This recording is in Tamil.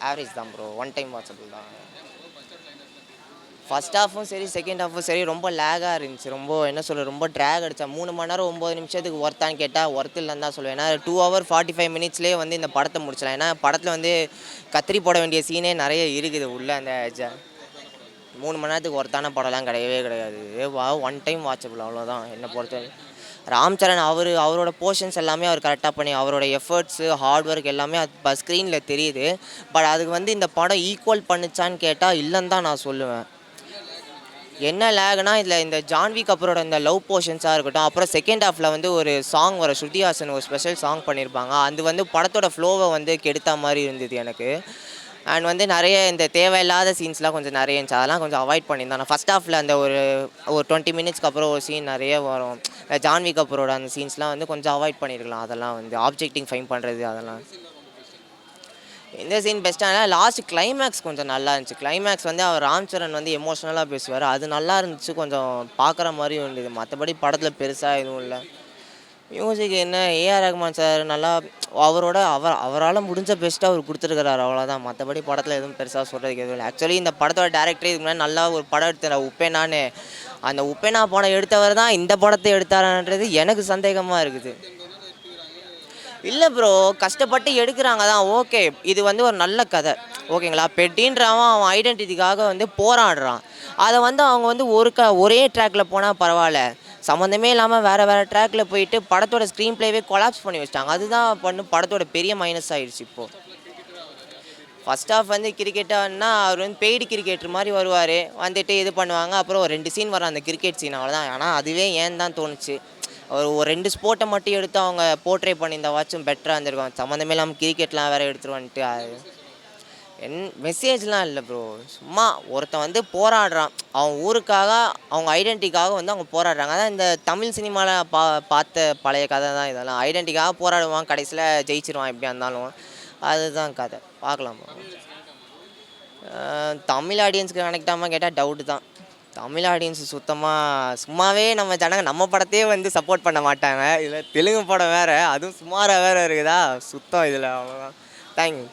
ஆவரேஜ் தான் ப்ரோ. ஒன் டைம் வாட்சபிள் தான். ஃபர்ஸ்ட் ஹாஃபும் சரி, செகண்ட் ஹாஃபும் சரி ரொம்ப லேகாக இருந்துச்சு. ரொம்ப என்ன சொல்ல, ரொம்ப ட்ராக் அடித்தா. 3 மணி நேரம் 9 நிமிஷத்துக்கு ஒர்த்தான்னு கேட்டால் ஒர்த் இல்லைன்னு தான் சொல்லுவேன். ஏன்னா 2 ஹவர் 45 மினிட்ஸ்லேயே வந்து இந்த படத்தை முடிச்சலாம். ஏன்னா படத்தில் வந்து கத்திரி போட வேண்டிய சீனே நிறைய இருக்குது உள்ள. அந்த 3 மணி நேரத்துக்கு ஒர்த்தான படம்லாம் கிடையவே கிடையாது. ஒன் டைம் வாட்சபிள் அவ்வளோதான் என்னை பொறுத்தவரை. ராம் சரண் அவரோட போர்ஷன்ஸ் எல்லாமே அவர் கரெக்டாக பண்ணி, அவரோட எஃபர்ட்ஸு ஹார்ட் ஒர்க் எல்லாமே அது ஸ்க்ரீனில் தெரியுது. பட் அதுக்கு வந்து இந்த படம் ஈக்குவல் பண்ணுச்சான்னு கேட்டால் இல்லைன்னு தான் நான் சொல்லுவேன். என்ன லேக்னா இதில் இந்த ஜான்வி கபூரோட இந்த லவ் போர்ஷன்ஸாக இருக்கட்டும், அப்புறம் செகண்ட் ஹாஃபில் வந்து ஒரு சாங் வரும், ஸ்ருதி ஹாசன் ஒரு ஸ்பெஷல் சாங் பண்ணியிருப்பாங்க. அது வந்து படத்தோட ஃப்ளோவை வந்து கெடுத்த மாதிரி இருந்தது எனக்கு. அண்ட் வந்து நிறைய இந்த தேவையில்லாத சீன்ஸ்லாம் கொஞ்சம் நிறைய இருந்துச்சு. அதெல்லாம் கொஞ்சம் அவாய்ட் பண்ணியிருந்தேன். நான் ஃபஸ்ட் ஹாஃபில் அந்த ஒரு 20 மினிட்ஸ்க்கு அப்புறம் ஒரு சீன் நிறைய வரும். ஜான்வி கபூரோட அந்த சீன்ஸ்லாம் வந்து கொஞ்சம் அவாய்ட் பண்ணியிருக்கலாம். அதெல்லாம் வந்து ஆப்ஜெக்டிங் ஃபைன் பண்ணுறது அதெல்லாம். எந்த சீன் பெஸ்ட்டானா லாஸ்ட் கிளைமேக்ஸ் கொஞ்சம் நல்லா இருந்துச்சு. கிளைமேக்ஸ் வந்து அவர் ராம் சரண் வந்து எமோஷ்னலாக பேசுவார். அது நல்லா இருந்துச்சு, கொஞ்சம் பார்க்குற மாதிரியும் இருந்தது. மற்றபடி படத்தில் பெருசாக எதுவும் இல்லை. மியூசிக் என்ன, ஏஆர் ரஹ்மான் சார் நல்லா அவரால் முடிஞ்ச பெஸ்ட்டாக அவர் கொடுத்துருக்கிறாரு, அவ்வளோதான். மற்றபடி படத்தில் எதுவும் பெருசாக சொல்கிறதுக்கு எதுவும் இல்லை. ஆக்சுவலி இந்த படத்தோட டேரக்டரே இதுக்கு முன்னாடி நல்லா ஒரு படம் எடுத்தார், உப்பேனான்னு. அந்த உப்பேனா படம் எடுத்தவர் தான் இந்த படத்தை எடுத்தாரன்றது எனக்கு சந்தேகமாக இருக்குது. இல்லை ப்ரோ, கஷ்டப்பட்டு எடுக்கிறாங்க தான், ஓகே. இது வந்து ஒரு நல்ல கதை, ஓகேங்களா. பெட்டின்றவன் அவன் ஐடென்டிட்டிக்காக வந்து போராடுறான். அதை வந்து அவங்க வந்து ஒரே ட்ராக்கில் போனால் பரவாயில்ல, சம்மந்தமே இல்லாமல் வேறு ட்ராக்கில் போயிட்டு படத்தோட ஸ்க்ரீன் ப்ளேவே கொலாப்ஸ் பண்ணி வச்சிட்டாங்க. அதுதான் படத்தோட பெரிய மைனஸ் ஆகிடுச்சு இப்போது. ஃபஸ்ட் ஹாஃப் வந்து கிரிக்கெட்டானா அவர் வந்து பெய்டு கிரிக்கெட்டர் மாதிரி வருவார், வந்துட்டு இது பண்ணுவாங்க. அப்புறம் ஒரு 2 சீன் வரும், அந்த கிரிக்கெட் சீன், அவ்வளோதான். ஆனால் அதுவே ஏன் தான் தோணுச்சு. ஒரு 2 ஸ்போர்ட்டை மட்டும் எடுத்து அவங்க போர்ட்ரே பண்ணியிருந்த வாட்சும் பெட்டராக இருந்திருக்கும். சம்மந்தமே இல்லாமல் கிரிக்கெட்லாம் வேறு எடுத்துகிட்டு வந்துட்டு அது மெசேஜ்லாம் இல்லை ப்ரோ. சும்மா ஒருத்தன் வந்து போராடுறான், அவன் ஊருக்காக, அவங்க ஐடென்டிட்டிக்காக வந்து அவங்க போராடுறாங்க. அதான் இந்த தமிழ் சினிமாவில் பார்த்த பழைய கதை தான் இதெல்லாம். ஐடென்டிட்டிக்காக போராடுவான், கடைசியில் ஜெயிச்சிருவான் எப்படியா இருந்தாலும். அதுதான் கதை. பார்க்கலாம் ப்ரோ. தமிழ் ஆடியன்ஸுக்கு கனெக்டாமல் கேட்டால் டவுட்டு தான். தமிழ் ஆடியன்ஸ் சுத்தமாக சும்மாவே நம்ம படத்தையே வந்து சப்போர்ட் பண்ண மாட்டாங்க. இதில் தெலுங்கு படம் வேறு, அதுவும் சுமாராக வேறு இருக்குதா, சுத்தம் இதில். அவ்வளோதான். தேங்க்யூ.